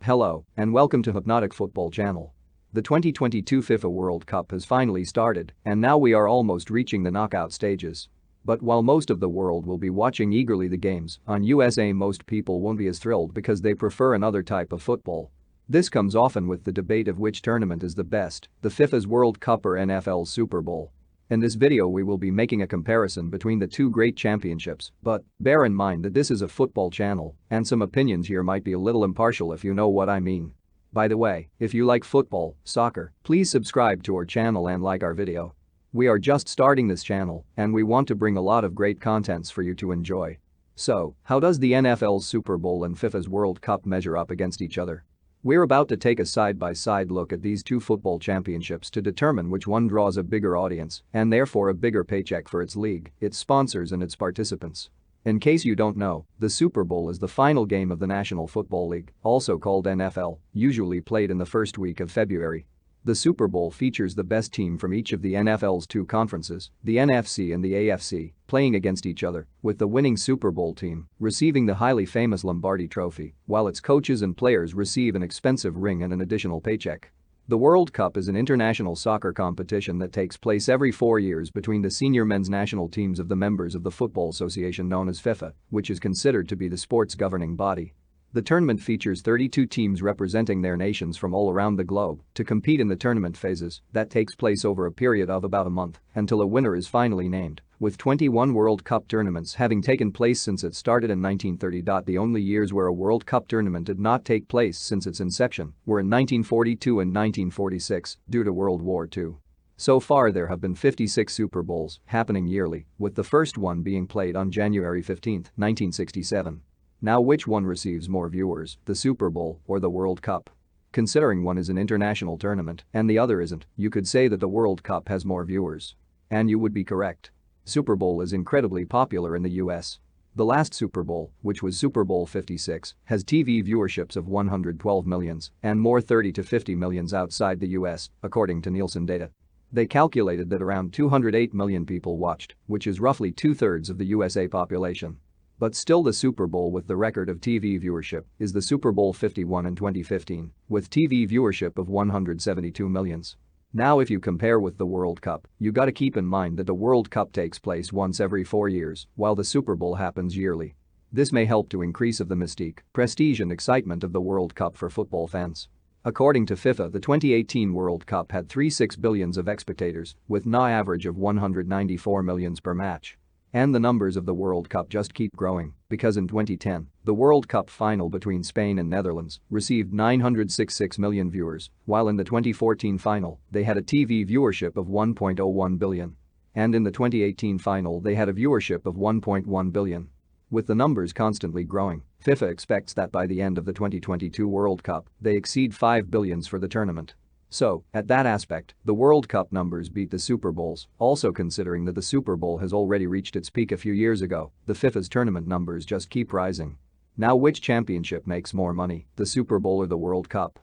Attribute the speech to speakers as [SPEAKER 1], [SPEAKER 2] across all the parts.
[SPEAKER 1] Hello, and welcome to Hypnotic Football Channel. The 2022 FIFA World Cup has finally started, and now we are almost reaching the knockout stages. But while most of the world will be watching eagerly the games, on USA most people won't be as thrilled because they prefer another type of football. This comes often with the debate of which tournament is the best, the FIFA's World Cup or NFL's Super Bowl. In this video we will be making a comparison between the two great championships, but bear in mind that this is a football channel, and some opinions here might be a little impartial if you know what I mean. By the way, if you like football, soccer, please subscribe to our channel and like our video. We are just starting this channel, and we want to bring a lot of great contents for you to enjoy. So, how does the NFL's Super Bowl and FIFA's World Cup measure up against each other? We're about to take a side-by-side look at these two football championships to determine which one draws a bigger audience and therefore a bigger paycheck for its league, its sponsors and its participants. In case you don't know, the Super Bowl is the final game of the National Football League, also called NFL, usually played in the first week of February. The Super Bowl features the best team from each of the NFL's two conferences, the NFC and the AFC, playing against each other, with the winning Super Bowl team receiving the highly famous Lombardi Trophy, while its coaches and players receive an expensive ring and an additional paycheck. The World Cup is an international soccer competition that takes place every 4 years between the senior men's national teams of the members of the football association known as FIFA, which is considered to be the sport's governing body. The tournament features 32 teams representing their nations from all around the globe to compete in the tournament phases that takes place over a period of about a month until a winner is finally named, with 21 World Cup tournaments having taken place since it started in 1930. The only years where a World Cup tournament did not take place since its inception were in 1942 and 1946 due to World War II. So far there have been 56 Super Bowls happening yearly, with the first one being played on January 15, 1967. Now which one receives more viewers, the Super Bowl or the World Cup? Considering one is an international tournament and the other isn't, you could say that the World Cup has more viewers. And you would be correct. Super Bowl is incredibly popular in the US. The last Super Bowl, which was Super Bowl 56, has TV viewerships of 112 millions and more 30 to 50 millions outside the US, according to Nielsen data. They calculated that around 208 million people watched, which is roughly two-thirds of the USA population. But still the Super Bowl with the record of TV viewership is the Super Bowl 51 in 2015, with TV viewership of 172 millions. Now if you compare with the World Cup, you gotta keep in mind that the World Cup takes place once every 4 years, while the Super Bowl happens yearly. This may help to increase of the mystique, prestige and excitement of the World Cup for football fans. According to FIFA, the 2018 World Cup had 3.6 billion of spectators, with an average of 194 millions per match. And the numbers of the World Cup just keep growing, because in 2010, the World Cup final between Spain and Netherlands received 966 million viewers, while in the 2014 final, they had a TV viewership of 1.01 billion. And in the 2018 final they had a viewership of 1.1 billion. With the numbers constantly growing, FIFA expects that by the end of the 2022 World Cup, they exceed 5 billion for the tournament. So, at that aspect, the World Cup numbers beat the Super Bowls, also considering that the Super Bowl has already reached its peak a few years ago, the FIFA's tournament numbers just keep rising. Now which championship makes more money, the Super Bowl or the World Cup?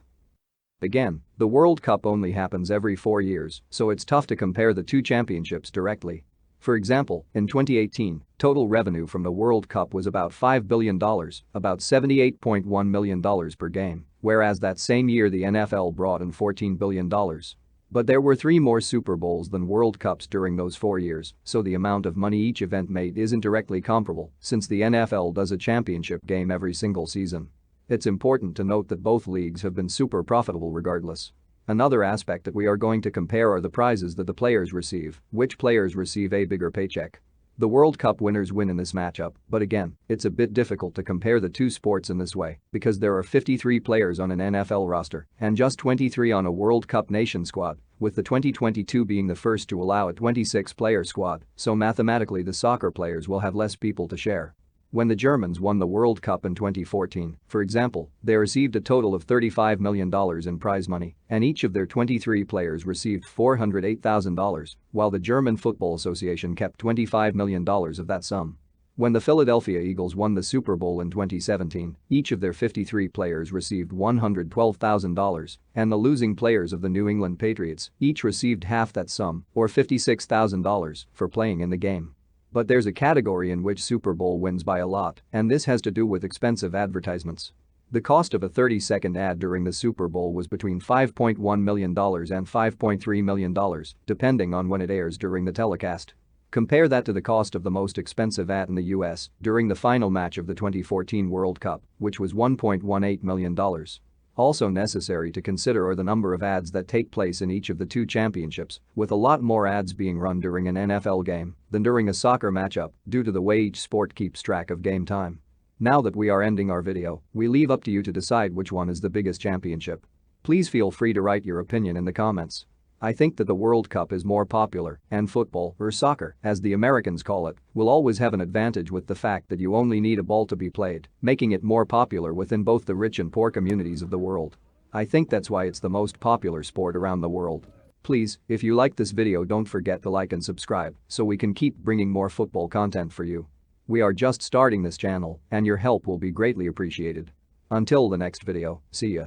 [SPEAKER 1] Again, the World Cup only happens every 4 years, so it's tough to compare the two championships directly. For example, in 2018, total revenue from the World Cup was about $5 billion, about $78.1 million per game, whereas that same year the NFL brought in $14 billion. But there were 3 more Super Bowls than World Cups during those 4 years, so the amount of money each event made isn't directly comparable since the NFL does a championship game every single season. It's important to note that both leagues have been super profitable regardless. Another aspect that we are going to compare are the prizes that the players receive, which players receive a bigger paycheck. The World Cup winners win in this matchup, but again, it's a bit difficult to compare the two sports in this way because there are 53 players on an NFL roster and just 23 on a World Cup nation squad, with the 2022 being the first to allow a 26-player squad, so mathematically the soccer players will have less people to share. When the Germans won the World Cup in 2014, for example, they received a total of $35 million in prize money, and each of their 23 players received $408,000, while the German Football Association kept $25 million of that sum. When the Philadelphia Eagles won the Super Bowl in 2017, each of their 53 players received $112,000, and the losing players of the New England Patriots each received half that sum, or $56,000, for playing in the game. But there's a category in which Super Bowl wins by a lot, and this has to do with expensive advertisements. The cost of a 30-second ad during the Super Bowl was between $5.1 million and $5.3 million, depending on when it airs during the telecast. Compare that to the cost of the most expensive ad in the US during the final match of the 2014 World Cup, which was $1.18 million. Also necessary to consider are the number of ads that take place in each of the two championships, with a lot more ads being run during an NFL game than during a soccer matchup due to the way each sport keeps track of game time. Now that we are ending our video, we leave up to you to decide which one is the biggest championship. Please feel free to write your opinion in the comments. I think that the World Cup is more popular, and football, or soccer, as the Americans call it, will always have an advantage with the fact that you only need a ball to be played, making it more popular within both the rich and poor communities of the world. I think that's why it's the most popular sport around the world. Please, if you like this video, don't forget to like and subscribe so we can keep bringing more football content for you. We are just starting this channel, and your help will be greatly appreciated. Until the next video, see ya.